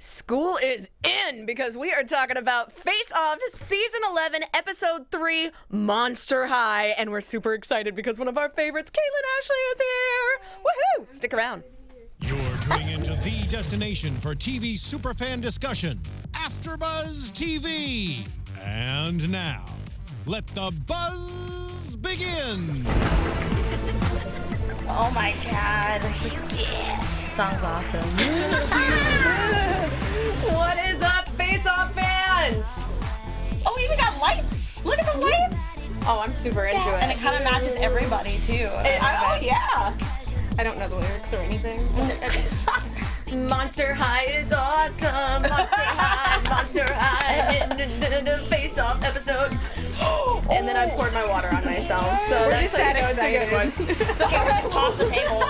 School is in because we are talking about Face Off Season 11, Episode 3, Monster High. And we're super excited because one of our favorites, Keaghan Ashley, is here. Woohoo! Stick around. You're tuning into the destination for TV superfan discussion, AFTERBUZZ TV. And now, let the buzz begin. Oh my God. Song's awesome. What is up, Face Off fans? Oh, we even got lights. Look at the lights. Oh, I'm super into it. And it kind of matches everybody, too. Oh, yeah. I don't know the lyrics or anything. Monster High is awesome. Monster High, Face Off episode. And then I poured my water on myself. So that's that how excited. It's okay, we'll just toss the table.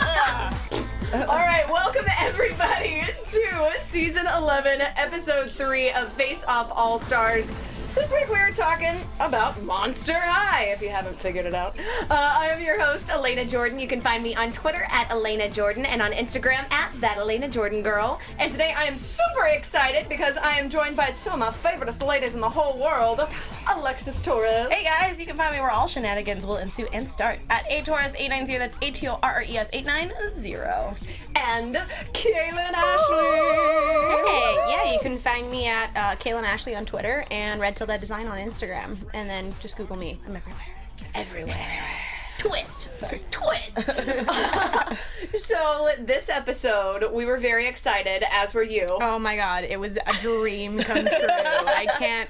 All right, welcome everybody to Season 11, Episode 3 of Face Off All-Stars. This week we are talking about Monster High, if you haven't figured it out. I am your host, Elena Jordan. You can find me on Twitter at Elena Jordan and on Instagram at That Elena Jordan Girl. And today I am super excited because I am joined by two of my favoriteest ladies in the whole world, Alexis Torres. Hey guys, you can find me where all shenanigans will ensue and start at ATorres890. That's ATORRES 890. And Keaghan Ashley. Hey, yeah, you can find me at Keaghan Ashley on Twitter and Red Tilde Design on Instagram. And then just Google me. I'm everywhere. Twist. So this episode, we were very excited, as were you. Oh my God, it was a dream come true. I can't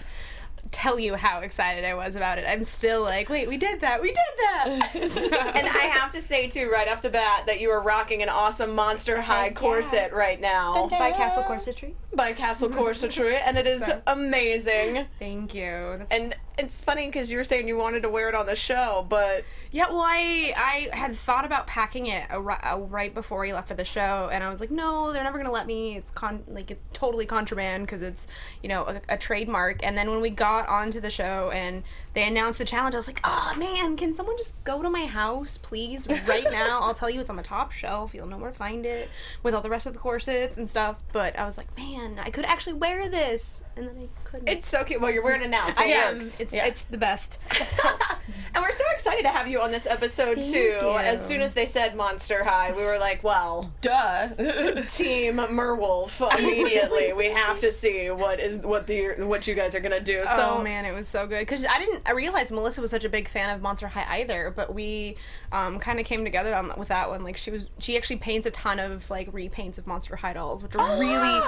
tell you how excited I was about it. I'm still like, wait, we did that. And I have to say, too, right off the bat, that you are rocking an awesome Monster High corset right now. By Castle Corsetry. By Castle Corsetry, and it is amazing. Thank you. And it's funny because you were saying you wanted to wear it on the show, but... Yeah, well, I had thought about packing it right before we left for the show, and I was like, no, they're never gonna let me. It's it's totally contraband because it's, you know, a trademark. And then when we got onto the show and they announced the challenge, I was like, oh man, can someone just go to my house, please, right now? I'll tell you it's on the top shelf. You'll know where to find it with all the rest of the corsets and stuff. But I was like, man, I could actually wear this. And then I couldn't. It's so cute. Well, you're wearing it now. I am. It's the best. And we're so excited to have you on this episode, Thank too. you. As soon as they said Monster High, we were like, well, Duh. Team Merwolf immediately. We have to see what you guys are going to do. So, Oh, man, it was so good. Because I realized Melissa was such a big fan of Monster High either, but we kind of came together with that one. Like, she actually paints a ton of, like, repaints of Monster High dolls, which are really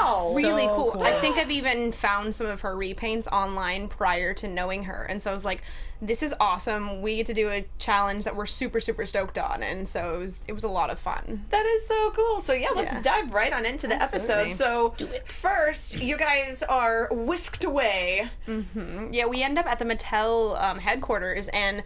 So cool. cool. I think I've even found some of her repaints online prior to knowing her, and so I was like, this is awesome. We get to do a challenge that we're super stoked on, and so it was a lot of fun. that is so cool. So yeah, let's dive right on into the Absolutely. episode. So first, you guys are whisked away. Yeah, we end up at the Mattel headquarters, and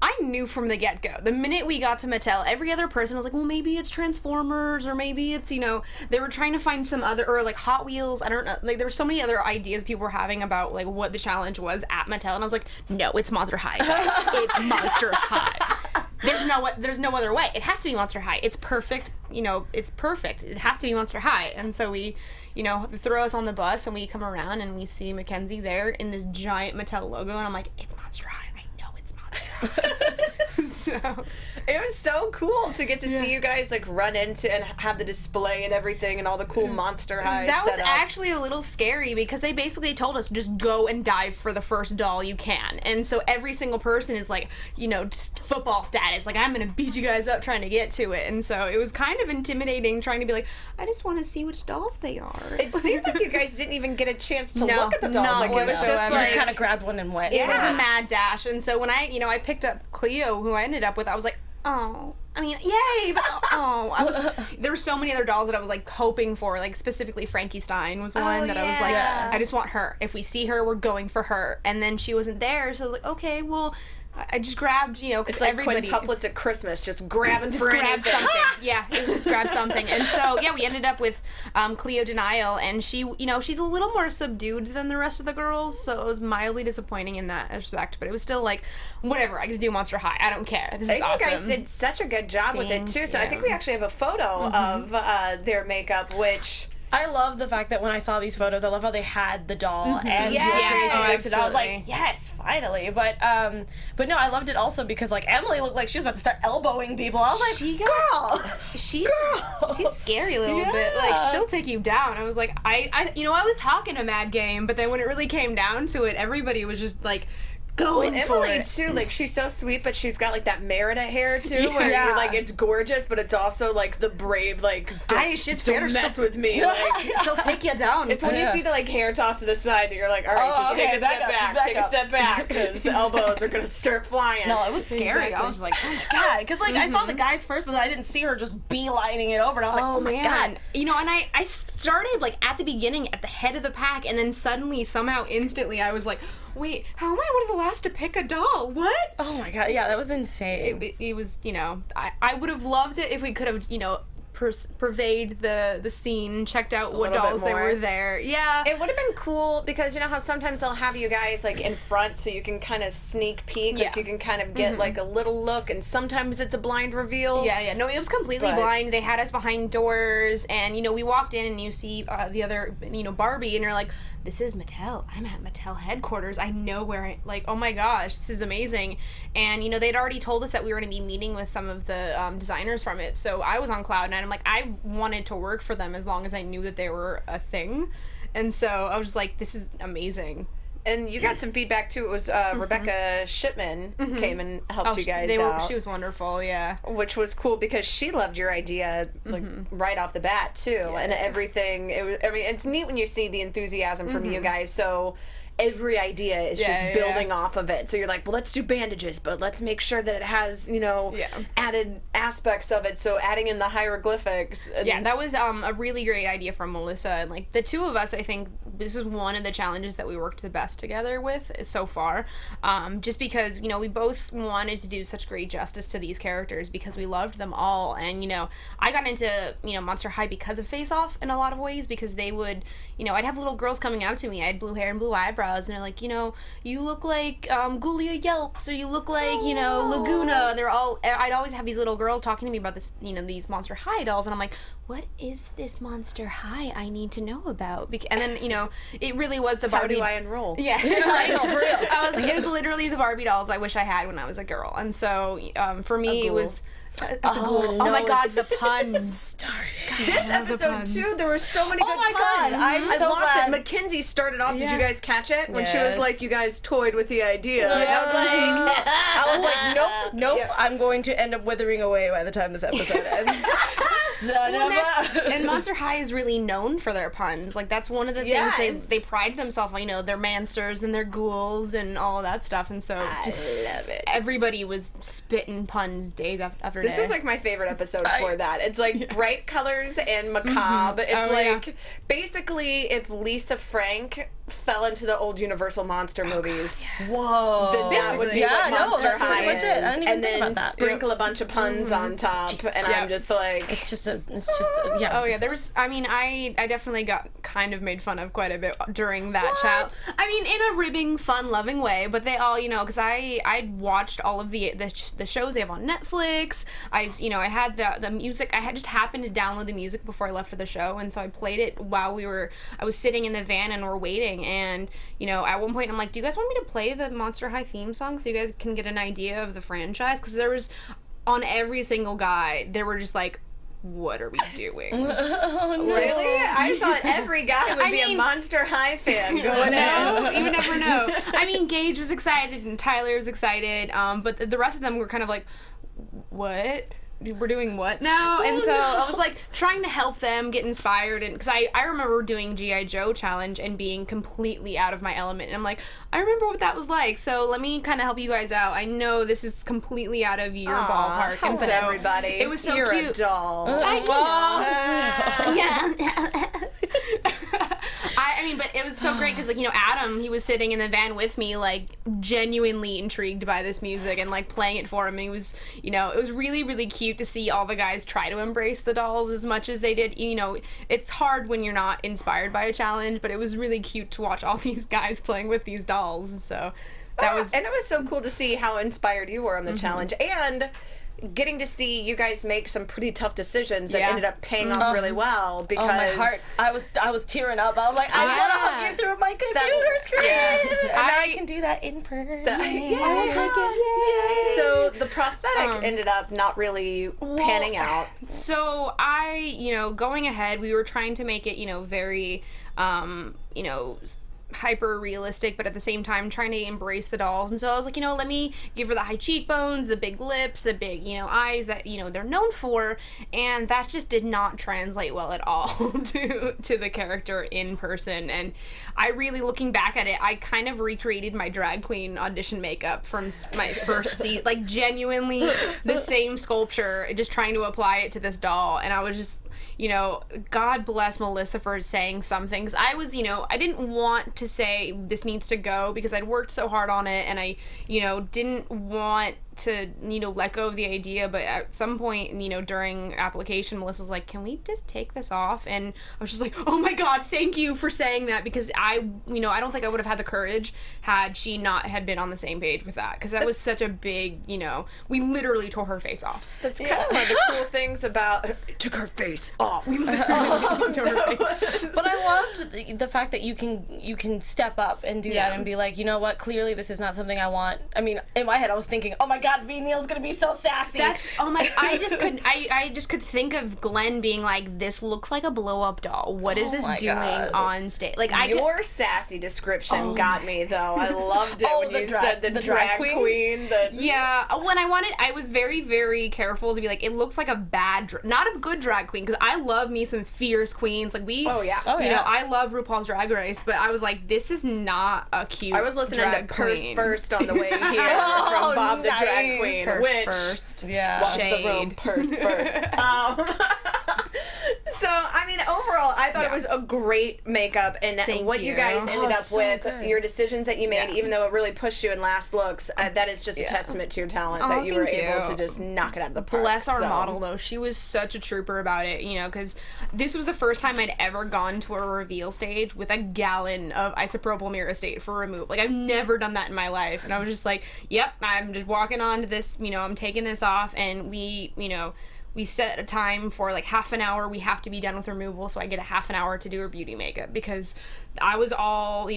I knew from the get-go. The minute we got to Mattel, every other person was like, well, maybe it's Transformers, or maybe it's, you know, they were trying to find some other, or like Hot Wheels, I don't know. Like, there were so many other ideas people were having about, like, what the challenge was at Mattel, and I was like, no, it's Monster High, guys. It's Monster High. There's no other way. It has to be Monster High. It's perfect. You know, it's perfect. It has to be Monster High. And so we, you know, throw us on the bus, and we come around, and we see McKenzie there in this giant Mattel logo, and I'm like, it's Monster High. So it was so cool to get to see you guys like run into and have the display and everything and all the cool Monster High that was setup. actually a little scary because they basically told us just go and dive for the first doll you can, and so every single person is like, you know, just football status, like I'm gonna beat you guys up trying to get to it. And so it was kind of intimidating trying to be like, I just want to see which dolls they are. It seemed like you guys didn't even get a chance to No, look at the dolls. not Like, it was just whatsoever. You like just kind of grabbed one and went. It was a mad dash. And so when I picked up Cleo, who I ended up with, I was like, oh, I mean, yay, but there were so many other dolls that I was like hoping for, like specifically Frankie Stein was one that I was like, I just want her. If we see her, we're going for her. And then she wasn't there, so I was like, okay, well, I just grabbed, you know, because it's like everybody quintuplets at Christmas, just grabbing just for grab anything. something. Yeah, just grab something. And so, yeah, we ended up with Cleo Denial, and she, you know, she's a little more subdued than the rest of the girls, so it was mildly disappointing in that respect, but it was still like, whatever, I get to do Monster High. I don't care. This is awesome. You guys did such a good job with it, too. So I think we actually have a photo of their makeup, which... I love the fact that when I saw these photos, I love how they had the doll and the Yes. creation section. I was like, Absolutely. yes, finally. But no, I loved it also because like Emily looked like she was about to start elbowing people. I was like, girl, She's scary a little Yeah. bit. Like, she'll take you down. I was like, I was talking a mad game, but then when it really came down to it, everybody was just like going for Emily it. too, like she's so sweet, but she's got like that Merida hair too, where Yeah. you're like it's gorgeous, but it's also like the brave, like She's don't mess with me. Like, She'll take you down. it's when you see the like hair toss to the side that you're like, all right, Oh, just okay, take a step back up, back, just back take a up. step back, because the elbows are gonna start flying. No, it was scary. I was like, oh my god, because like I saw the guys first, but then I didn't see her just beelining it over, and I was like, oh my god. You know, and I started like at the beginning at the head of the pack, and then suddenly, somehow, instantly, I was like, wait, how am I one of the last to pick a doll? What? Oh my god, yeah, that was insane. It was, you know, I would have loved it if we could have, you know, pervade the scene, checked out what little bit dolls they more. were there. Yeah. It would have been cool because you know how sometimes they'll have you guys like in front so you can kind of sneak peek, like Yeah. you can kind of get like a little look, and sometimes it's a blind reveal. Yeah, no, it was completely But- blind. They had us behind doors, and, you know, we walked in, and you see the other, you know, Barbie, and you're like, this is Mattel. I'm at Mattel headquarters. I know where oh my gosh, this is amazing. And, you know, they'd already told us that we were going to be meeting with some of the designers from it, so I was on cloud nine. I'm like, I wanted to work for them as long as I knew that they were a thing. And so I was just like, this is amazing. And you got some feedback too. It was Rebecca Shipman came and helped you guys out. She was wonderful, yeah. Which was cool because she loved your idea like right off the bat too, and everything. It was. I mean, it's neat when you see the enthusiasm from you guys. So every idea is just building off of it. So you're like, well, let's do bandages, but let's make sure that it has, you know, added aspects of it. So adding in the hieroglyphics. And Yeah, that was a really great idea from Melissa. And like the two of us, I think this is one of the challenges that we worked the best together with so far. Just because, you know, we both wanted to do such great justice to these characters because we loved them all. And, you know, I got into, you know, Monster High because of Face Off in a lot of ways, because they would, you know, I'd have little girls coming out to me. I had blue hair and blue eyebrows, and they're like, you know, you look like Gulia Yelps, or you look like, you know, Laguna. And they're all, I'd always have these little girls talking to me about this, you know, these Monster High dolls, and I'm like, what is this Monster High I need to know about? And then, you know, it really was the Barbie. How do I enroll? Yeah, I know, for real. I was like, it was literally the Barbie dolls I wish I had when I was a girl. And so for me, it was. Oh my god, the puns. This episode too, there were so many good my puns. God, I'm I so lost glad. it. McKenzie started off. Did Yeah. you guys catch it when she was Yes. like, "You guys toyed with the idea"? And I was like, nope, Yeah. I'm going to end up withering away by the time this episode ends. And Monster High is really known for their puns. Like, that's one of the Yes. things they pride themselves on, you know, their mansters and their ghouls and all of that stuff. And so just love it. everybody was spitting puns day after day. This was like my favorite episode for that. It's like bright colors and macabre. It's Oh, like yeah. basically if Lisa Frank fell into the old Universal monster movies. Whoa. Then that would be what Monster that's High pretty much is. it. I didn't even and think then about that. sprinkle a bunch of puns on top, and I'm just like, It's just yeah. Oh yeah, there was. I mean, I definitely got kind of made fun of quite a bit during that chat. I mean, in a ribbing, fun, loving way. But they all, you know, because I watched all of the shows they have on Netflix. I had the music. I had just happened to download the music before I left for the show, and so I played it while I was sitting in the van and we're waiting. And you know, at one point I'm like, do you guys want me to play the Monster High theme song so you guys can get an idea of the franchise? Because there was on every single guy, they were just like, what are we doing? really? I thought every guy would be a Monster High fan going in. You would never know. I mean, Gage was excited and Tyler was excited, but the rest of them were kind of like, what? We're doing what now? And so I was like trying to help them get inspired, and because I remember doing G.I. Joe challenge and being completely out of my element, and I'm like, I remember what that was like, so let me kind of help you guys out. I know this is completely out of your ballpark, and so everybody. it was so You're cute. a doll. I mean, but it was so great because, like, you know, Adam, he was sitting in the van with me, like, genuinely intrigued by this music and, like, playing it for him. And he was, you know, it was really, really cute to see all the guys try to embrace the dolls as much as they did. You know, it's hard when you're not inspired by a challenge, but it was really cute to watch all these guys playing with these dolls. So that was... And it was so cool to see how inspired you were on the challenge. And getting to see you guys make some pretty tough decisions that ended up paying off really well because my heart, I was tearing up. I was like, I just want to hug you through my computer screen. And I can do that in person. So the prosthetic ended up not really panning out. So going ahead, we were trying to make it, very, hyper realistic, but at the same time trying to embrace the dolls. And so I was like, let me give her the high cheekbones, the big lips, the big, eyes that, they're known for. And that just did not translate well at all to the character in person. And I really, looking back at it, I kind of recreated my drag queen audition makeup from my first season, like genuinely the same sculpture, just trying to apply it to this doll. And I was just, God bless Melissa for saying some things. I was, I didn't want to say this needs to go because I'd worked so hard on it, and I, didn't want to, let go of the idea. But at some point, during application, Melissa's like, can we just take this off? And I was just like, oh my God, thank you for saying that, because I don't think I would have had the courage had she not had been on the same page with that, because that was such a big, we literally tore her face off. That's kind of one of the cool things about took her face off. We literally tore her face. But I loved the fact that you can step up and do that and be like, you know what, clearly this is not something I want. I mean, in my head I was thinking, oh my God, Ve Neill's gonna be so sassy. I just could think of Glenn being like, this looks like a blow up doll. What is this doing on stage? Like, your sassy description got me though. I loved it when you said the drag queen. When I was very, very careful to be like, it looks like a not a good drag queen, because I love me some fierce queens. Like I love RuPaul's Drag Race, but I was like, this is not a cute. I was listening to Purse First on the way here from Bob the Drag Queen, Purse First. Walk the room, Purse First. So, I mean, overall, I thought it was a great makeup, and what you guys ended up with, your decisions that you made, even though it really pushed you in last looks, that is just a testament to your talent that you were able to just knock it out of the park. Bless our model, though. She was such a trooper about it, because this was the first time I'd ever gone to a reveal stage with a gallon of isopropyl myricate for removal. Like, I've never done that in my life, and I was just like, yep, I'm just walking on to this, I'm taking this off, and we set a time for like half an hour. We have to be done with removal, so I get a half an hour to do her beauty makeup, because I was all,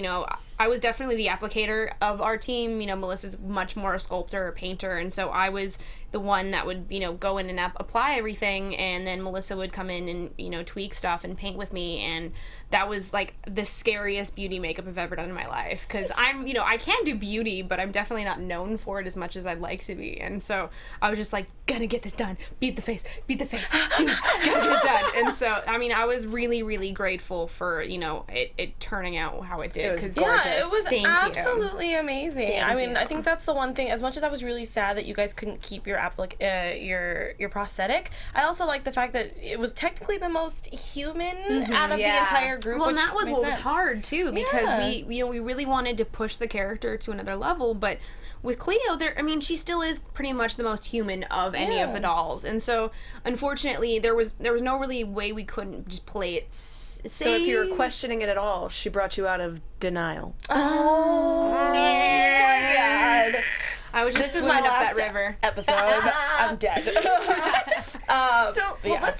I was definitely the applicator of our team. Melissa's much more a sculptor, a painter, and so I was the one that would, go in and apply everything, and then Melissa would come in and, tweak stuff and paint with me, and that was like the scariest beauty makeup I've ever done in my life, because I'm, I can do beauty, but I'm definitely not known for it as much as I'd like to be, and so I was just like, gonna get this done, beat the face, dude, gotta get it done. And so, I mean, I was really, really grateful for, it turning out how it did. It was gorgeous. Yeah, it was absolutely amazing. I mean, I think that's the one thing, as much as I was really sad that you guys couldn't keep your your prosthetic, I also like the fact that it was technically the most human out of the entire group. Well, and that was what was hard too, because we really wanted to push the character to another level, but with Cleo, she still is pretty much the most human of any of the dolls, and so unfortunately there was no really way we couldn't just play it safe. So if you were questioning it at all, she brought you out of denial. Oh my God. I was just swimming up that river. Episode. I'm dead. Let's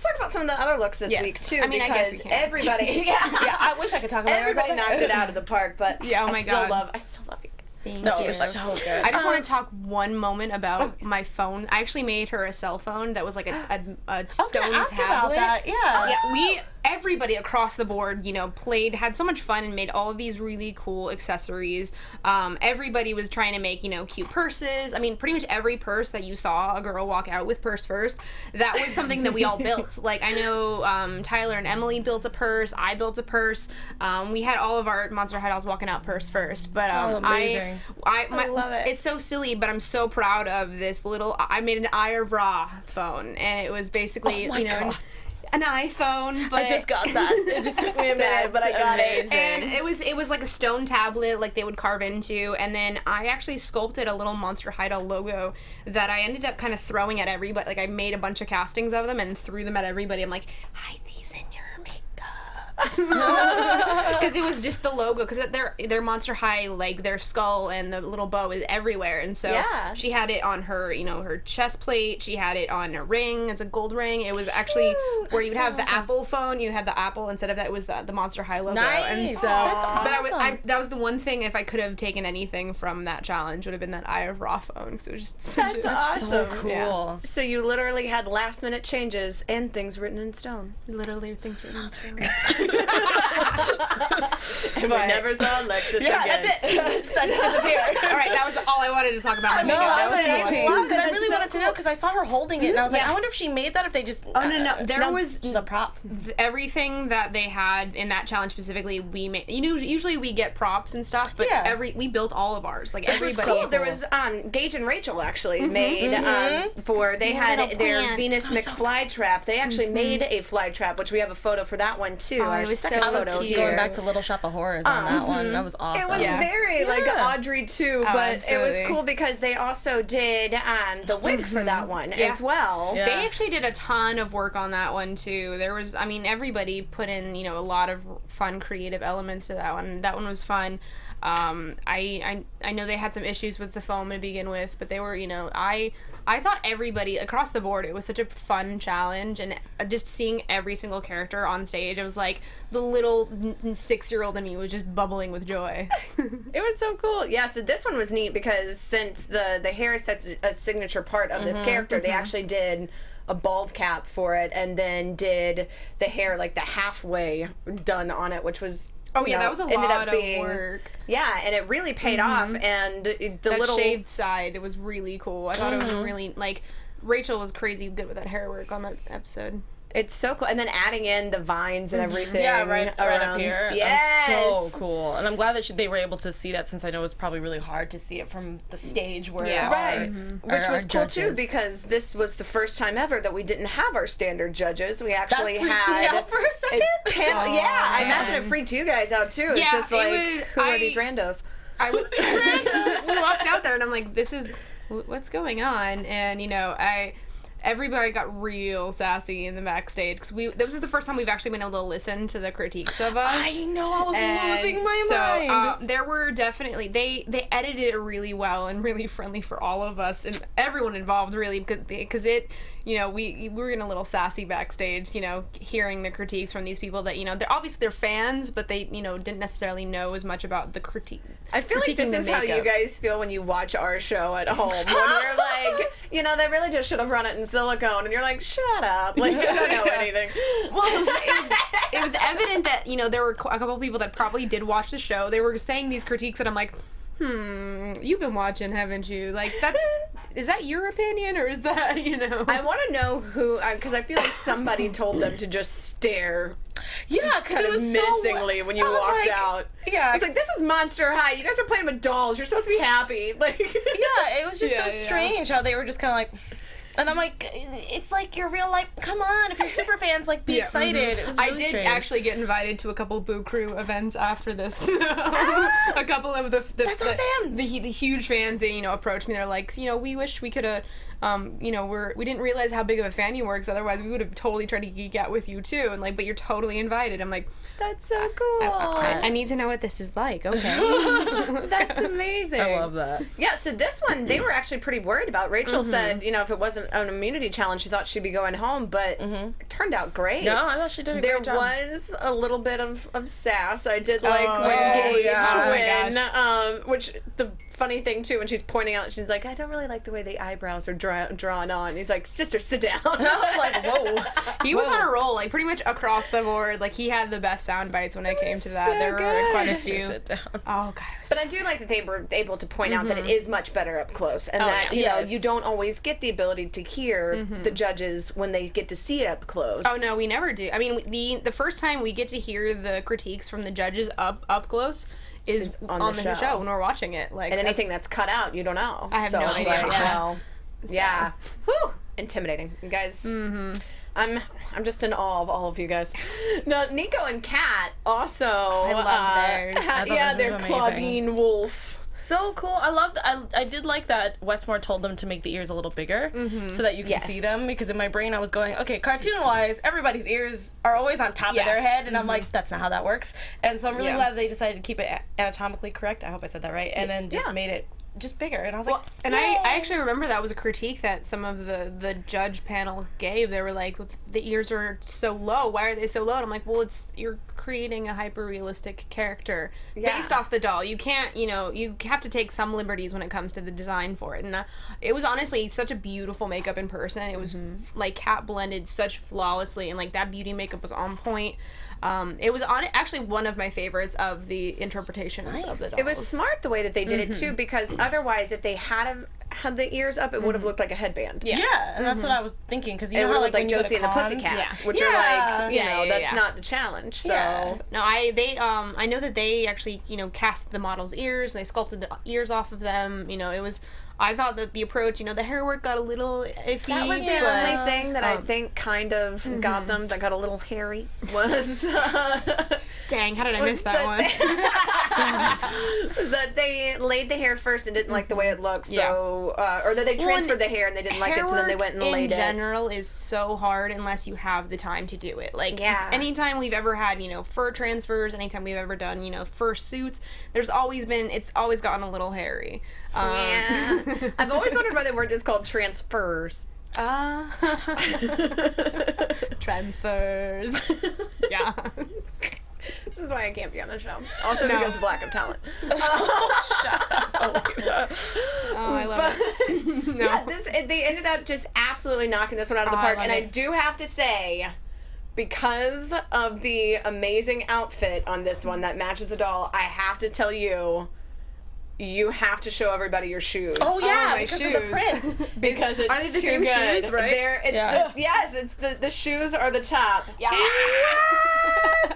talk about some of the other looks this week too. I guess we can. Everybody, I wish I could talk about it. Everybody knocked it out of the park, but I still love you. Thank you. So good. I just want to talk one moment about my phone. I actually made her a cell phone that was like a stone tablet. About that. Yeah. Everybody across the board, had so much fun and made all of these really cool accessories. Everybody was trying to make, cute purses. I mean, pretty much every purse that you saw a girl walk out with Purse First, that was something that we all built. Like, I know Tyler and Emily built a purse. I built a purse. We had all of our Monster High dolls walking out Purse First. But amazing. I love it. It's so silly, but I'm so proud of this little. I made an Eye of Ra phone, and it was basically, God. An iPhone, but I just got that. It just took me a minute, but I got it. And it was like a stone tablet, like they would carve into, and then I actually sculpted a little Monster High doll logo that I ended up kind of throwing at everybody. Like, I made a bunch of castings of them and threw them at everybody. I'm like, hide these in your makeup. because it was just the logo, because their Monster High, like their skull and the little bow is everywhere, and so she had it on her, her chest plate. She had it on a ring. It's a gold ring. It was actually where you have the Apple phone. You had the Apple instead of that. It was the Monster High logo. Nice. And so, That's awesome. but that was the one thing. If I could have taken anything from that challenge, would have been that Eye of Ra phone. Because it was just That's awesome. So cool. Yeah. So you literally had last minute changes and things written in stone. Literally things written in stone. And we never saw Alexis again. That's it. Just disappeared. All right, that was all I wanted to talk about. No, that I was amazing. Because I really so wanted to know, because I saw her holding it, and I was like, I wonder if she made that, if they just... Oh, no. There was just a prop. Everything that they had in that challenge specifically, we made. Usually we get props and stuff, but we built all of ours. Like, Which was everybody. cool. There was Gage and Rachel actually made they had their Venus McFly trap. They actually made a fly trap, which we have a photo for that one too. Our it was second so photo cute. here. Going back to Little Shop of Horrors on that one. That was awesome. It was very like Audrey too, but absolutely. it was cool because they also did the wig for that one as well. Yeah. They actually did a ton of work on that one too. There was, everybody put in, a lot of fun, creative elements to that one. That one was fun. I know they had some issues with the foam to begin with, but they were, I thought everybody across the board, it was such a fun challenge, and just seeing every single character on stage, it was like the little 6-year-old in me was just bubbling with joy. It was so cool. Yeah, so this one was neat because since the hair is such a signature part of this character, they actually did a bald cap for it, and then did the hair like the halfway done on it, which was that was a lot of work. Yeah, and it really paid off, and that little shaved side, it was really cool. I thought it was really, like, Rachel was crazy good with that hair work on that episode. It's so cool. And then adding in the vines and everything. Yeah, right up here. Yes. That was so cool. And I'm glad that they were able to see that, since I know it's probably really hard to see it from the stage where Which was cool too, because this was the first time ever that we didn't have our standard judges. We actually had out for a second. panel. I imagine it freaked you guys out too. It's just like, who are these randos? We walked out there and I'm like, what's going on? And everybody got real sassy in the backstage, because this is the first time we've actually been able to listen to the critiques of us. I know, I was losing my mind. There were definitely, they edited it really well and really friendly for all of us and everyone involved, really, because it, we were in a little sassy backstage, hearing the critiques from these people that, they're fans, but they, didn't necessarily know as much about the critique. I feel like this is how you guys feel when you watch our show at home. When we're like, they really just should have run it in silicone, and you're like, shut up. Like, I don't know anything. Well, it was evident that, there were a couple of people that probably did watch the show. They were saying these critiques, and I'm like, you've been watching, haven't you? Like, is that your opinion, or is that, I want to know who, because I feel like somebody told them to just stare. Yeah, because it was menacingly when you walked out. Yeah, it's like, this is Monster High. You guys are playing with dolls. You're supposed to be happy. Like, yeah, it was just so strange how they were just kind of like. And I'm like, it's like your real life. Come on, if you're super fans, like, be excited. It was really I did strange. actually get invited to a couple Boo Crew events after this. A couple of That's awesome. the huge fans, they approached me. They're like, we wish we could have. We didn't realize how big of a fan you were, because otherwise we would have totally tried to geek out with you too. And like, but you're totally invited. I'm like, that's so cool. I need to know what this is like. Okay. That's amazing. I love that. Yeah, so this one, they were actually pretty worried about. Rachel said, if it wasn't an immunity challenge, she thought she'd be going home, but it turned out great. No, I thought she did a great job. There was a little bit of sass. I did like when Gage which the funny thing too, when she's pointing out, she's like, I don't really like the way the eyebrows are drawn on. He's like, sister, sit down. I was like, whoa. He was on a roll, like, pretty much across the board. Like, he had the best sound bites when it came to that. So there were good. quite a Sister, few. sit down. Oh, God. But I do like that they were able to point out that it is much better up close, and that you don't always get the ability to hear the judges when they get to see it up close. Oh no, we never do. I mean, the first time we get to hear the critiques from the judges up close is on the show when we're watching it. Like, and anything that's cut out, you don't know. I have no idea. Like, yeah. Whew. Intimidating, you guys. I'm just in awe of all of you guys. No, Nico and Kat also. I love theirs. They're Claudine Wolfe. So cool. I did like that Westmore told them to make the ears a little bigger so that you can see them, because in my brain I was going, okay, cartoon-wise, everybody's ears are always on top of their head, and I'm like, that's not how that works. And so I'm really glad they decided to keep it anatomically correct. I hope I said that right. And then just made it just bigger, and I was like, and I actually remember that was a critique that some of the judge panel gave. They were like, the ears are so low, why are they so low? And I'm like, well, you're creating a hyper realistic character based off the doll. You can't, you have to take some liberties when it comes to the design for it. And it was honestly such a beautiful makeup in person. It was like Kat blended such flawlessly, and like that beauty makeup was on point. It was actually one of my favorites of the interpretations of the dolls. It was smart the way that they did it too, because otherwise, if they had the ears up, it would have looked like a headband. Yeah, and that's what I was thinking, because you know how like when Josie and the Pussycats, which are like, that's not the challenge. So no, I know that they actually cast the models' ears, they sculpted the ears off of them. I thought that the approach, the hair work got a little iffy. That was the only thing that I think kind of got them, that got a little hairy, was... Dang, how did I miss that one? Was that they laid the hair first and didn't like the way it looked, so... or that they transferred the hair and they didn't like it, so then they went and laid it. In general is so hard unless you have the time to do it. Like, anytime we've ever had, fur transfers, anytime we've ever done, fur suits, it's always gotten a little hairy. I've always wondered why they weren't just called transfers. Transfers. Yeah. This is why I can't be on the show. Also because of lack of talent. Shut up. I love it. Yeah, they ended up just absolutely knocking this one out of the park. And I do have to say, because of the amazing outfit on this one that matches the doll, I have to tell you, you have to show everybody your shoes. Oh yeah, my because shoes. of the print. Because it's Are they the too same good. shoes, right? Yes, it's the shoes are the top. Yeah.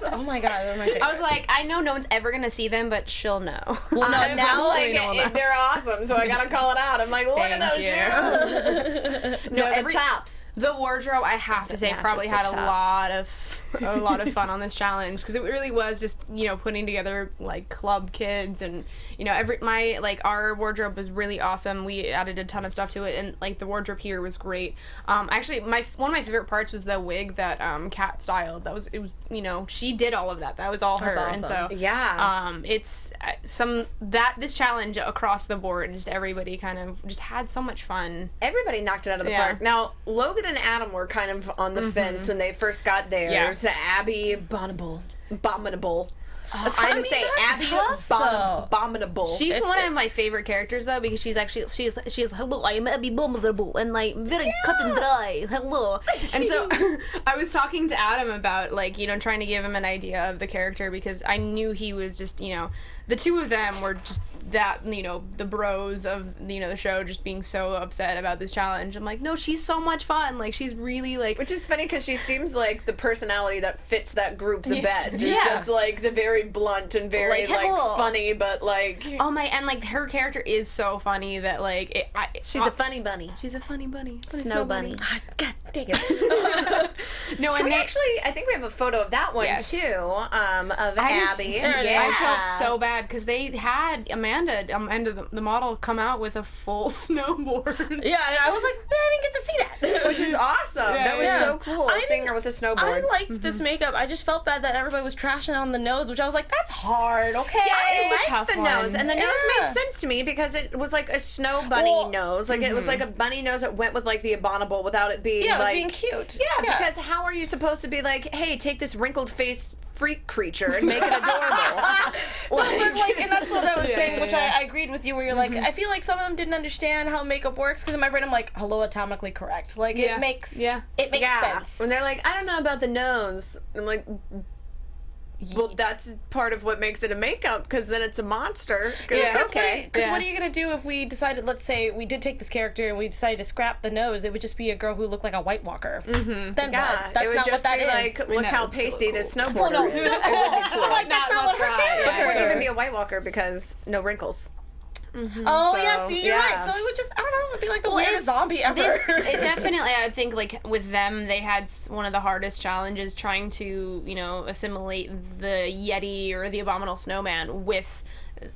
Oh my god, they're my favorite. I was like, I know no one's ever gonna see them, but she'll know. Well, no, now they're awesome, so I gotta call it out. I'm like, look at those shoes. No, the tops. The wardrobe, I have to say, probably had a lot of fun on this challenge, because it really was just putting together like club kids, and our wardrobe was really awesome. We added a ton of stuff to it, and like the wardrobe here was great. Actually, one of my favorite parts was the wig that Kat styled. It was she did all of that. That was all her, awesome. and so it's this challenge across the board, just everybody kind of just had so much fun. Everybody knocked it out of the park. Now Logan and Adam were kind of on the fence when they first got theirs. Abby, abominable. That's hard to say. Abby, abominable. She's one of my favorite characters though, because she's hello, I am Abby abominable, and like very cut and dry. Hello. And so I was talking to Adam about trying to give him an idea of the character, because I knew he was just the two of them were just that the bros of the show just being so upset about this challenge. I'm like, no, she's so much fun. Like, she's really like, which is funny because she seems like the personality that fits that group the best. It's just like the very blunt and very like funny, but like and like her character is so funny that like she's a funny bunny. She's a funny bunny. Snow bunny. God dang it. No, and I think we have a photo of that one too. Of Abby. I felt so bad because they had Amanda, the model, come out with a full snowboard. Yeah, and I was like, I didn't get to see that. Which is awesome. That was so cool, seeing her with a snowboard. I liked this makeup. I just felt bad that everybody was trashing on the nose, which I was like, that's hard, okay? Yeah, I liked tough the one. nose. And the nose made sense to me because it was like a snow bunny nose. Like, it was like a bunny nose that went with like the abominable without it being it was like... being cute. Yeah, because how are you supposed to be like, hey, take this wrinkled face freak creature and make it adorable? And that's what I was saying, which I agreed with you, where you're like, I feel like some of them didn't understand how makeup works, because in my brain I'm like, hello, atomically correct. Like, it makes sense. When they're like, I don't know about the nose, I'm like, well, that's part of what makes it a makeup, because then it's a monster. Because what are you going to do if we decided, let's say we did take this character and we decided to scrap the nose, it would just be a girl who looked like a White Walker. Then what? That's not what that is. Like, look how pasty this snowboarder well, no, is. Like, that's not what her character is. Or it would even be a White Walker because no wrinkles. Oh, yeah, see, you're right. So it would just, I don't know, it would be like the weirdest zombie ever. It definitely, I think, like, with them, they had one of the hardest challenges trying to, assimilate the Yeti or the Abominable Snowman with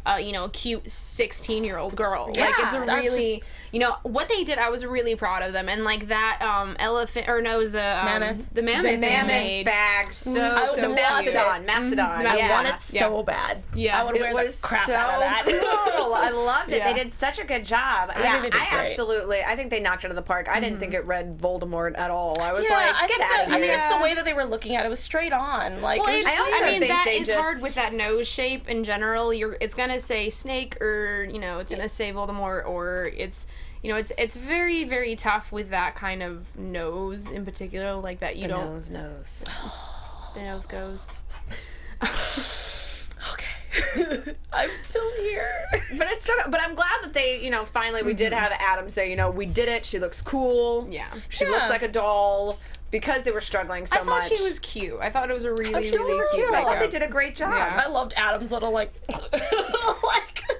a cute 16-year-old girl. Like, it's a really, what they did, I was really proud of them. And, like, that elephant, or no, it was the mammoth. The mammoth bag. The Mastodon. I want it so bad. Yeah. I would wear the crap out of that. Cool. I loved it. Yeah. They did such a good job. I think they knocked it out of the park. I didn't think it read Voldemort at all. I was get out of here. I think it's the way that they were looking at it. It was straight on. Like, that is hard with that nose shape in general. It's gonna say Snake, or it's gonna say Voldemort, or it's it's very, very tough with that kind of nose in particular, like that you don't. Nose. The nose goes. Okay. I'm still here. But but I'm glad that they, finally we did have Adam say, we did it. She looks cool. Yeah. She looks like a doll. Because they were struggling so much. I thought she was cute. I thought it was a really, really cute I makeup. thought they did a great job. Yeah. I loved Adam's little, like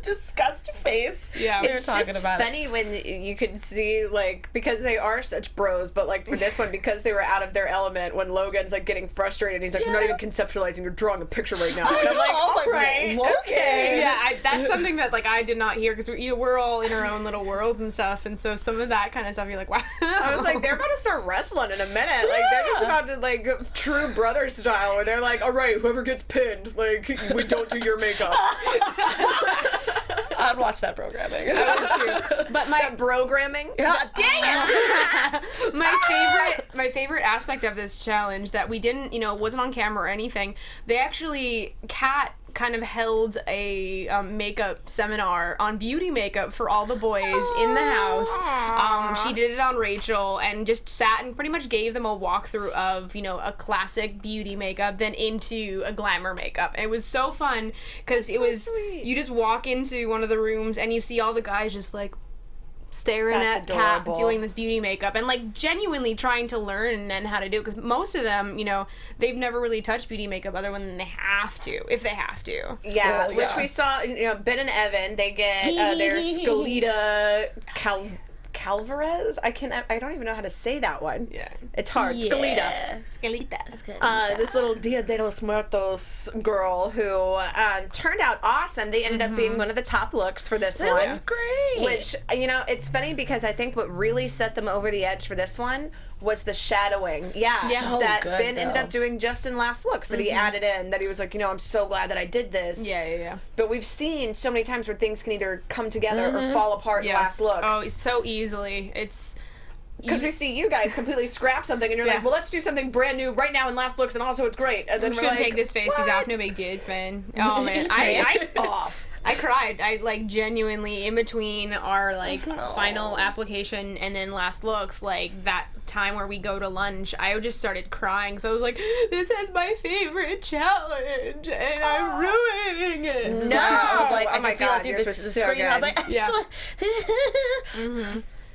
disgust face. Yeah. It's just funny when you can see, like, because they are such bros, but, like, for this one, because they were out of their element, when Logan's, like, getting frustrated, he's like, you're not even conceptualizing, you're drawing a picture right now. And I'm like, all right, okay. Yeah, that's something that, like, I did not hear, because we're all in our own little worlds and stuff, and so some of that kind of stuff, you're like, wow. I was like, they're about to start wrestling in a minute. Like, they're just about to, like, true brother style, where they're like, all right, whoever gets pinned, like, we don't do your makeup. I'd watch that programming. I would too. But my programming? God dang it! My favorite aspect of this challenge that we didn't, wasn't on camera or anything, they actually, Kat kind of held a makeup seminar on beauty makeup for all the boys in the house. She did it on Rachel and just sat and pretty much gave them a walkthrough of, a classic beauty makeup, then into a glamour makeup. It was so fun because you just walk into one of the rooms and you see all the guys just like staring at Kat doing this beauty makeup and like genuinely trying to learn and how to do it, because most of them, they've never really touched beauty makeup other than they have to, if they have to. Yeah, which we saw, Ben and Evan, they get their Scalita Calvarez. I don't even know how to say that one. Yeah. It's hard. Yeah. Scalita. This little Dia de los Muertos girl who turned out awesome. They ended up being one of the top looks for this one. Looked great. Which, it's funny because I think what really set them over the edge for this one was the shadowing. Yeah. So that good, Ben ended up doing just in Last Looks, that he added in, that he was like, I'm so glad that I did this. Yeah. But we've seen so many times where things can either come together or fall apart in Last Looks. Oh, so easily. It's... Because we see you guys completely scrap something, and you're like, well, let's do something brand new right now in Last Looks, and also it's great. And then I'm we're just gonna like, take this face because I have no big dudes, man. Oh man, I cried. I like genuinely in between our like final application and then Last Looks, like that time where we go to lunch, I just started crying. So I was like, this is my favorite challenge, and I'm ruining it. No, I was like, oh my God, through the screen. I was like,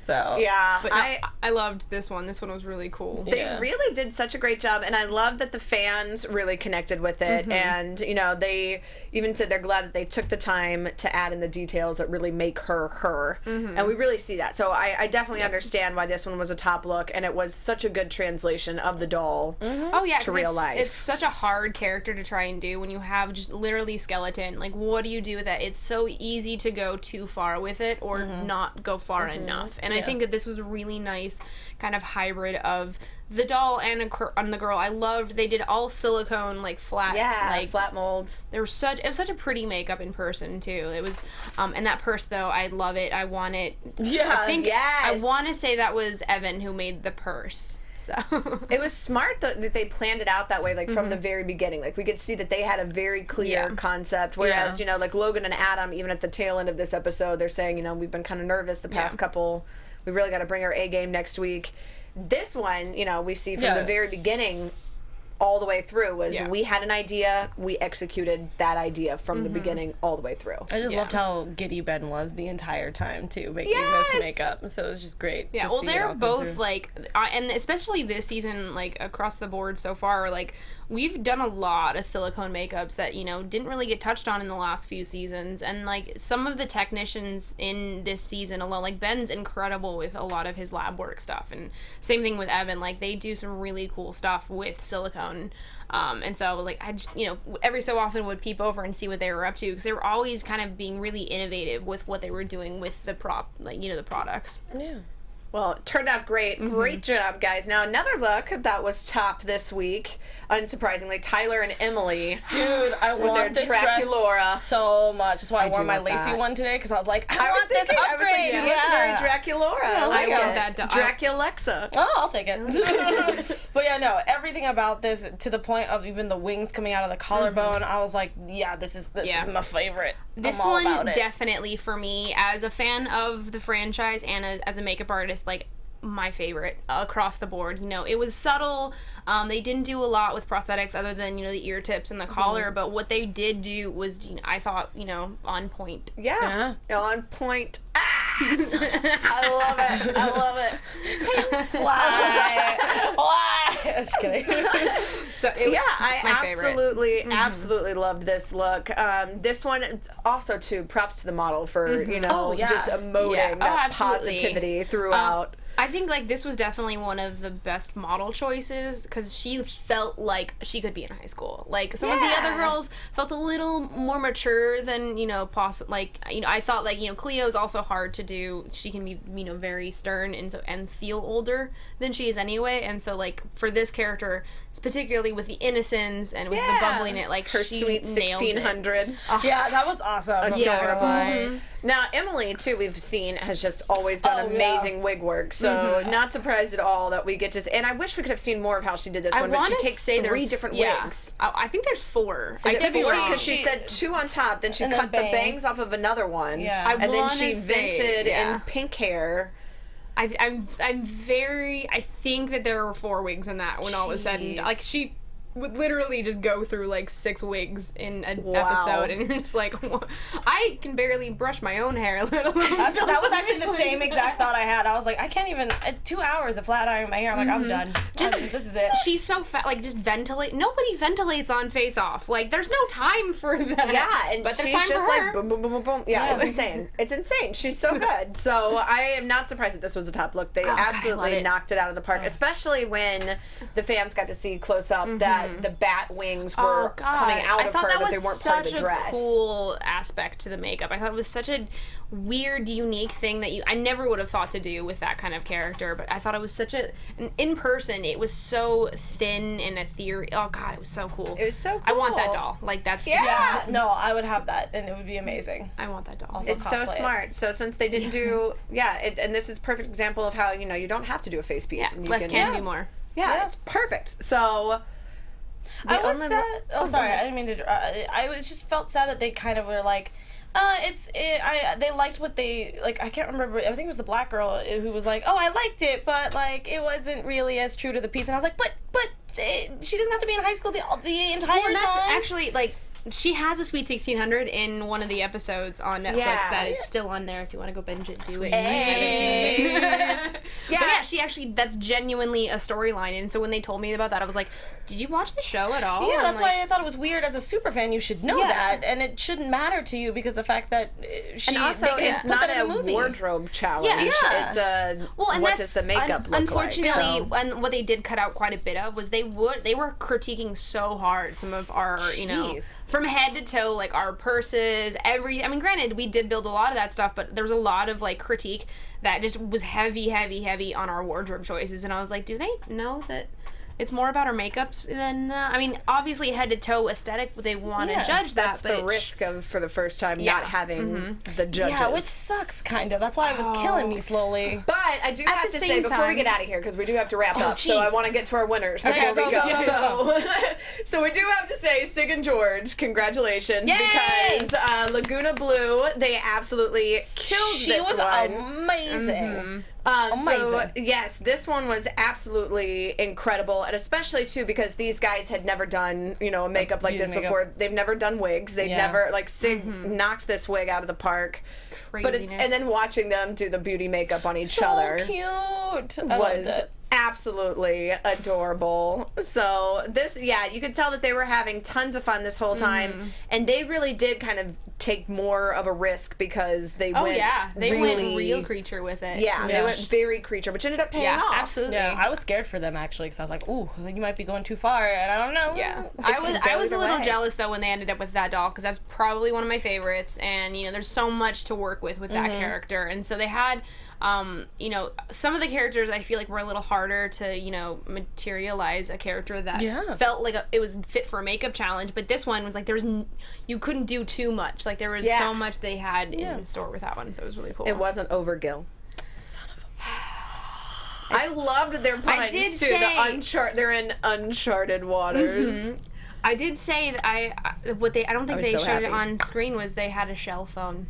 So yeah, but no, I loved this one. This one was really cool. They really did such a great job, and I love that the fans really connected with it. And they even said they're glad that they took the time to add in the details that really make her her. And we really see that. So I definitely understand why this one was a top look, and it was such a good translation of the doll. Oh yeah, to real life. It's such a hard character to try and do when you have just literally skeleton. Like, what do you do with that? It's so easy to go too far with it or not go far enough. And I think that this was a really nice kind of hybrid of the doll and the girl. I loved they did all silicone, like flat, like flat molds. It was such a pretty makeup in person too. It was, and that purse though, I love it. I want it. Yeah, I want to say that was Evan who made the purse. So it was smart that they planned it out that way, like from the very beginning. Like we could see that they had a very clear concept. Whereas like Logan and Adam, even at the tail end of this episode, they're saying, we've been kind of nervous the past couple. We really got to bring our A game next week. This one, we see from the very beginning all the way through was we had an idea, we executed that idea from the beginning all the way through. I just loved how giddy Ben was the entire time too, making this makeup. So it was just great. Yeah, well, they're both like, and especially this season, like across the board so far, like we've done a lot of silicone makeups that didn't really get touched on in the last few seasons, and like some of the technicians in this season alone, like Ben's incredible with a lot of his lab work stuff, and same thing with Evan. Like they do some really cool stuff with silicone. down. And so I was like, I just, every so often would peep over and see what they were up to, because they were always kind of being really innovative with what they were doing with the the products. Yeah. Well, it turned out great. Great job, guys. Now, another look that was top this week, unsurprisingly, Tyler and Emily. Dude, I want this Draculaura dress so much. That's why I wore my want lacy that. one today, because I was like, I want this I was upgrade. like, you look very Draculaura. I want that. Draculaxa. Oh, I'll take it. But yeah, no, everything about this, to the point of even the wings coming out of the collarbone, I was like, yeah, this is my favorite. This I'm all one about it. definitely for me, as a fan of the franchise and as a makeup artist, like my favorite across the board. It was subtle. They didn't do a lot with prosthetics other than the ear tips and the collar, but what they did do was I thought on point. Yeah. On point. I love it. I love it. Why? Just kidding. So I favorite. absolutely loved this look. This one also too. Props to the model for just emoting that positivity throughout. I think this was definitely one of the best model choices, because she felt like she could be in high school. Like some of the other girls felt a little more mature than I thought Cleo's also hard to do. She can be very stern and feel older than she is anyway. And so for this character, particularly with the innocence and with the bubbliness, her she sweet nailed 1600. It. Yeah, that was awesome. Adorable. Now Emily too, we've seen, has just always done amazing wig work. So not surprised at all that we get to. And I wish we could have seen more of how she did this one. But she takes three different wigs. I think there's 4. I could be wrong, because she said 2 on top, then she cut the bangs off of another one, and then she vented in pink hair. I think that there were 4 wigs in that when all was said and done. She would literally just go through 6 wigs in an episode, and you're just like, I can barely brush my own hair, let alone that was actually the same exact thought I had. I was like, I can't even 2 hours of flat ironing my hair. I'm like, I'm done. This is it. She's so fat. Just ventilate. Nobody ventilates on Face Off. There's no time for that. Yeah, and but she's time just for her. boom, boom, boom, boom, boom. Yeah, it's insane. It's insane. She's so good. So I am not surprised that this was a top look. They absolutely knocked it out of the park, especially when the fans got to see close up that the bat wings were coming out of her, that they weren't part of the dress. Such a cool aspect to the makeup. I thought it was such a weird, unique thing that I never would have thought to do with that kind of character, but I thought it was such in person, it was so thin and ethereal. Oh god, it was so cool. It was so cool. I want that doll. That's no, I would have that, and it would be amazing. I want that doll. Also it's so smart. So since they didn't do and this is a perfect example of how you don't have to do a face piece. And you less can be more. Yeah, it's perfect. So I was sad. Oh, sorry, I didn't mean to. I was just felt sad that they kind of were like, they liked what they I can't remember. I think it was the black girl who was like, oh, I liked it, but it wasn't really as true to the piece. And I was like, but she doesn't have to be in high school the entire time. That's actually she has a Sweet 1600 in one of the episodes on Netflix that is still on there if you want to go binge it. Do it. But she actually, that's genuinely a storyline. And so when they told me about that, I was like, did you watch the show at all? Yeah, that's why I thought it was weird. As a super fan, you should know that, and it shouldn't matter to you because the fact that it's not a wardrobe challenge. It's a what does the makeup look unfortunately, and what they did cut out quite a bit of was they were critiquing so hard some of our from head to toe, our purses, granted we did build a lot of that stuff, but there was a lot of critique that just was heavy on our wardrobe choices, and I was like, do they know that it's more about our makeups than obviously head to toe aesthetic, they want to judge that. That's the risk of, for the first time, not having the judges. Yeah, which sucks, kind of. That's why it was killing me slowly. But I do have to say, before we get out of here, because we do have to wrap up, so I want to get to our winners before we go. So we do have to say, Sig and George, congratulations. Yay! Because Laguna Blue, they absolutely killed this one. She was amazing. So yes, this one was absolutely incredible, and especially too because these guys had never done a makeup like this before. They've never done wigs. They've never Sig knocked this wig out of the park. Craziness. But and then watching them do the beauty makeup on each other cute. was absolutely adorable. So this, yeah, you could tell that they were having tons of fun this whole time, and they really did kind of take more of a risk because they went they went real creature with it. Yeah, they went very creature, which ended up paying off. Absolutely. Yeah, I was scared for them actually because I was like, ooh, you might be going too far, and I don't know. Yeah, I was a little jealous though when they ended up with that doll because that's probably one of my favorites, and you know, there's so much to work with that character, and so they had. You know, some of the characters I feel like were a little harder to, you know, materialize a character that felt like it was fit for a makeup challenge, but this one was like you couldn't do too much. Like there was so much they had in store with that one, so it was really cool. It wasn't overkill. Son of a... I loved their puns too. They're in uncharted waters. I did say that I don't think they showed it on screen was they had a shell phone.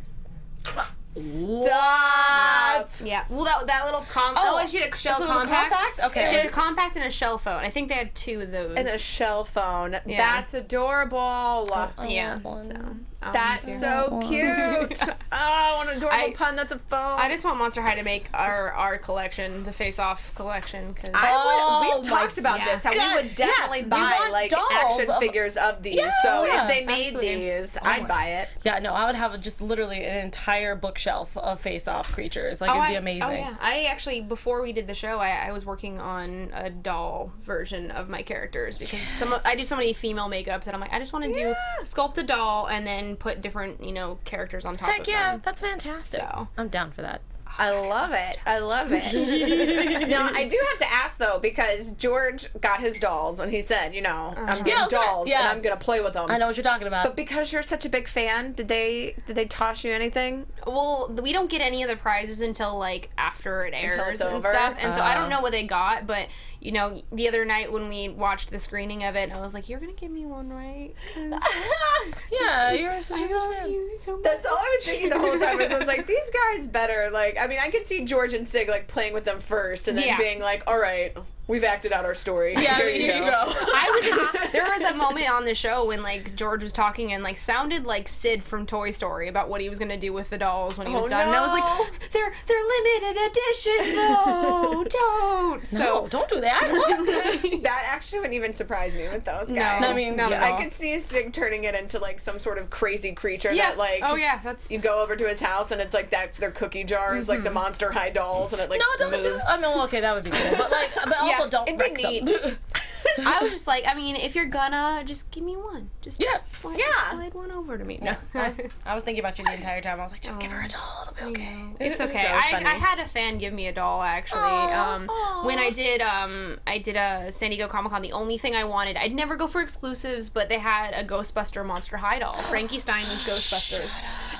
Stop! Yeah. Well, that little and she had a shell compact. Okay. She had a compact and a shell phone. I think they had two of those. And a shell phone. Yeah. That's adorable. Yeah. So, that's so cute. Oh, what an adorable pun. That's a phone. I just want Monster High to make our collection, the Face Off collection. Cause we've talked about this. How we would definitely buy like action figures of these. So if they made these, I'd buy it. Yeah, no, I would have just literally an entire bookshelf of Face-Off creatures. Like, it'd be amazing. Oh, yeah. I actually, before we did the show, I was working on a doll version of my characters because I do so many female makeups that I'm like, I just want to sculpt a doll and then put different, you know, characters on top of them. Heck yeah, that's fantastic. So. I'm down for that. I love it. I love it. Now, I do have to ask, though, because George got his dolls, and he said, you know, I'm getting dolls, and I'm going to play with them. I know what you're talking about. But because you're such a big fan, did they toss you anything? Well, we don't get any of the prizes until, like, after it airs and over. stuff. And so I don't know what they got, but, you know, the other night when we watched the screening of it, I was like, you're going to give me one, right? Yeah, you're such a good fan. So that's all I was thinking the whole time. I was like, these guys better, like, I mean, I could see George and Sig, like, playing with them first and then being like, all right, we've acted out our story. Yeah, here you go. There was a moment on the show when, like, George was talking and, like, sounded like Sid from Toy Story about what he was going to do with the dolls when he was done. No. And I was like, they're limited edition, though. Don't. No, don't do that. That actually wouldn't even surprise me with those guys. No, I mean, I could see Sig turning it into, like, some sort of crazy creature that, like, you go over to his house and it's like that's their cookie jars, like the Monster High dolls, and it, like, moves. I mean, okay, that would be cool. But, like, also don't wreck them. I was just like, I mean, if you're gonna, just give me one. Just slide one over to me. No. I was thinking about you the entire time. I was like, just give her a doll. It'll be okay. It's okay. So I had a fan give me a doll, actually. When I did a San Diego Comic-Con, the only thing I wanted, I'd never go for exclusives, but they had a Ghostbuster Monster High doll. Frankie Stein was Ghostbusters.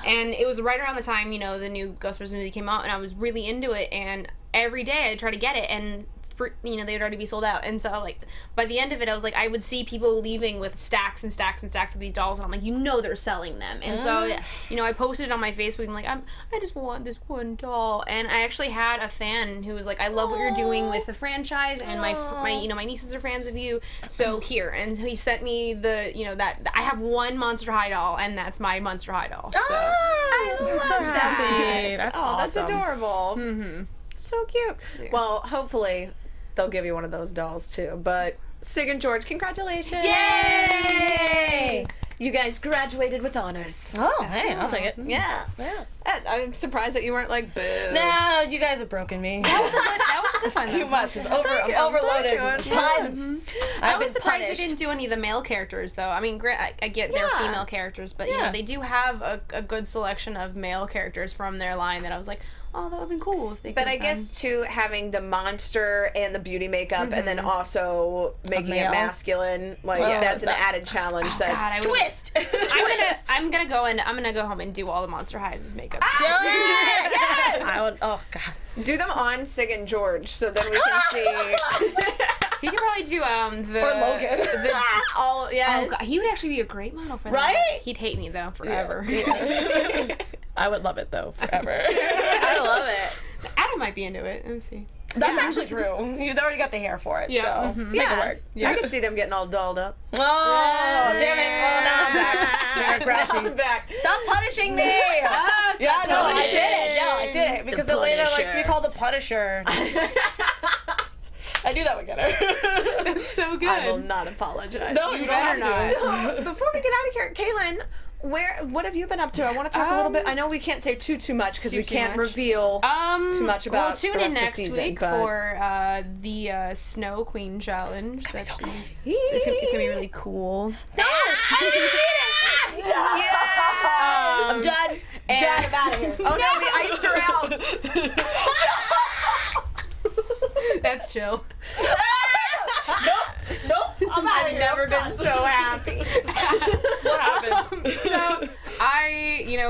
And it was right around the time, you know, the new Ghostbusters movie came out, and I was really into it, and every day I'd try to get it, and you know, they would already be sold out. And so, like, by the end of it, I was like, I would see people leaving with stacks and stacks and stacks of these dolls, and I'm like, you know, they're selling them. And so, you know, I posted it on my Facebook, and I'm like, I just want this one doll. And I actually had a fan who was like, I love what you're doing with the franchise, and my you know, my nieces are fans of you, so here. And he sent me the, you know, that I have one Monster High doll, and that's my Monster High doll. So I love that. That's awesome. That's adorable. So cute. Yeah. Well, hopefully they'll give you one of those dolls too. But Sig and George, congratulations! Yay! You guys graduated with honors. Oh, hey, I'll take it. Yeah. I'm surprised that you weren't like, boo. No, you guys have broken me. That was a good one. Too much. I'm overloaded with puns. I was surprised they didn't do any of the male characters, though. I mean, I get they're female characters, but you know, they do have a good selection of male characters from their line that I was like, oh, that would have been cool if they could. But I guess, too, having the monster and the beauty makeup and then also making it masculine, like, that's an added challenge. Twist! I'm gonna go home and do all the Monster Highs' makeup. Do it! Yes! I would, oh, God. Do them on Sig and George, so then we can see... He could probably do or Logan. Oh God, he would actually be a great model for that. Right? He'd hate me though forever. Yeah. I would love it though forever. I love it. Adam might be into it. Let me see. That's actually true. You've already got the hair for it, so make it work. I can see them getting all dolled up. Oh, damn it! Well, now I'm back. I'm back. Stop punishing me! I did it. Yeah, I did it because Elena likes to be called the Punisher. I knew that would get her. That's so good. I will not apologize. No, you better not. So, before we get out of here, Kaylin, what have you been up to? I want to talk a little bit. I know we can't say too much because we can't reveal too much about. Well, tune the rest in next of the season, week but... for the Snow Queen challenge. It's gonna be so cool. It's gonna be really cool. No! Yeah! I'm done. Done. I'm out of here. Oh no, we iced her out. That's chill. Nope. I'm out of here. I've never been so happy. What happens? So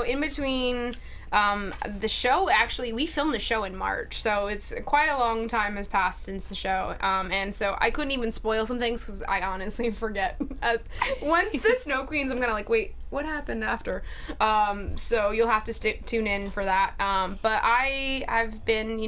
in between the show, actually, we filmed the show in March, so it's quite a long time has passed since the show, and so I couldn't even spoil some things because I honestly forget. Once the Snow Queens, I'm gonna wait, what happened after? So you'll have to tune in for that. But I've been,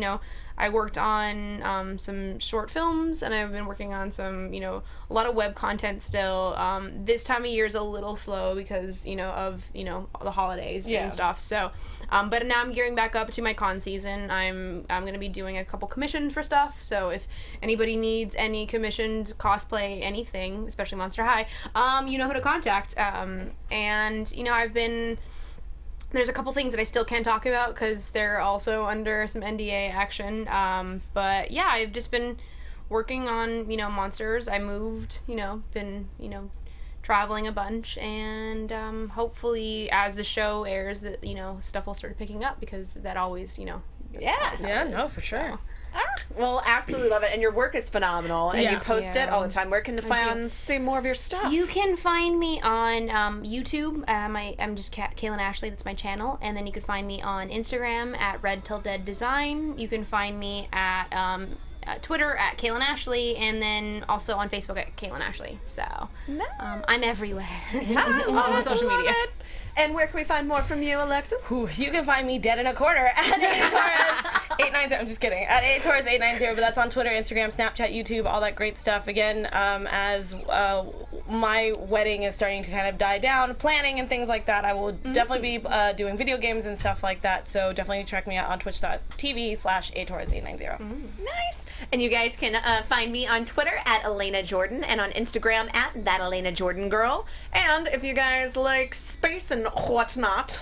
I worked on some short films, and I've been working on some, a lot of web content still. This time of year is a little slow because, of, the holidays and stuff. So, but now I'm gearing back up to my con season. I'm going to be doing a couple commissions for stuff. So if anybody needs any commissioned cosplay, anything, especially Monster High, you know who to contact. And, there's a couple things that I still can't talk about because they're also under some NDA action. But yeah, I've just been working on, monsters. I moved, been, traveling a bunch, and hopefully as the show airs that, stuff will start picking up because that always, Yeah, for sure. So. Well, absolutely love it, and your work is phenomenal, and you post it all the time. Where can the fans see more of your stuff? You can find me on YouTube. I'm just Keaghan Ashley. That's my channel, and then you can find me on Instagram at Red Till Dead Design. You can find me at Twitter at Keaghan Ashley, and then also on Facebook at Keaghan Ashley. So I'm everywhere on social media. And where can we find more from you, Alexis? You can find me dead in a corner at Torres 890. I'm just kidding. At Torres 890, but that's on Twitter, Instagram, Snapchat, YouTube, all that great stuff. Again, as my wedding is starting to kind of die down, planning and things like that, I will definitely be doing video games and stuff like that. So definitely check me out on twitch.tv/Torres890. Nice. And you guys can find me on Twitter at Elena Jordan and on Instagram at That Elena Jordan Girl. And if you guys like space and whatnot,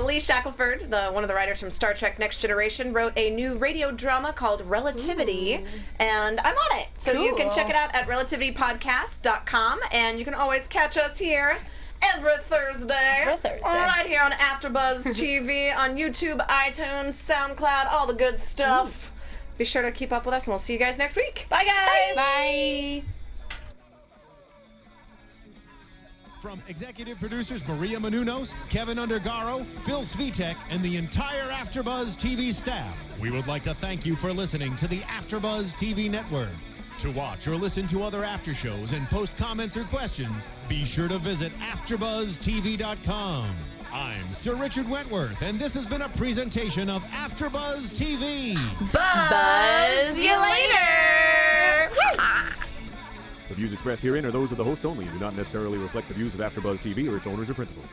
Lee Shackelford, one of the writers from Star Trek Next Generation, wrote a new radio drama called Relativity, and I'm on it. So you can check it out at relativitypodcast.com, and you can always catch us here every Thursday. Right here on AfterBuzz TV, on YouTube, iTunes, SoundCloud, all the good stuff. Be sure to keep up with us, and we'll see you guys next week. Bye, guys. Bye. From executive producers Maria Menounos, Kevin Undergaro, Phil Svitek, and the entire AfterBuzz TV staff, we would like to thank you for listening to the AfterBuzz TV network. To watch or listen to other after shows and post comments or questions, be sure to visit AfterBuzzTV.com. I'm Sir Richard Wentworth, and this has been a presentation of AfterBuzz TV. Buzz you later. The views expressed herein are those of the hosts only and do not necessarily reflect the views of AfterBuzz TV or its owners or principals.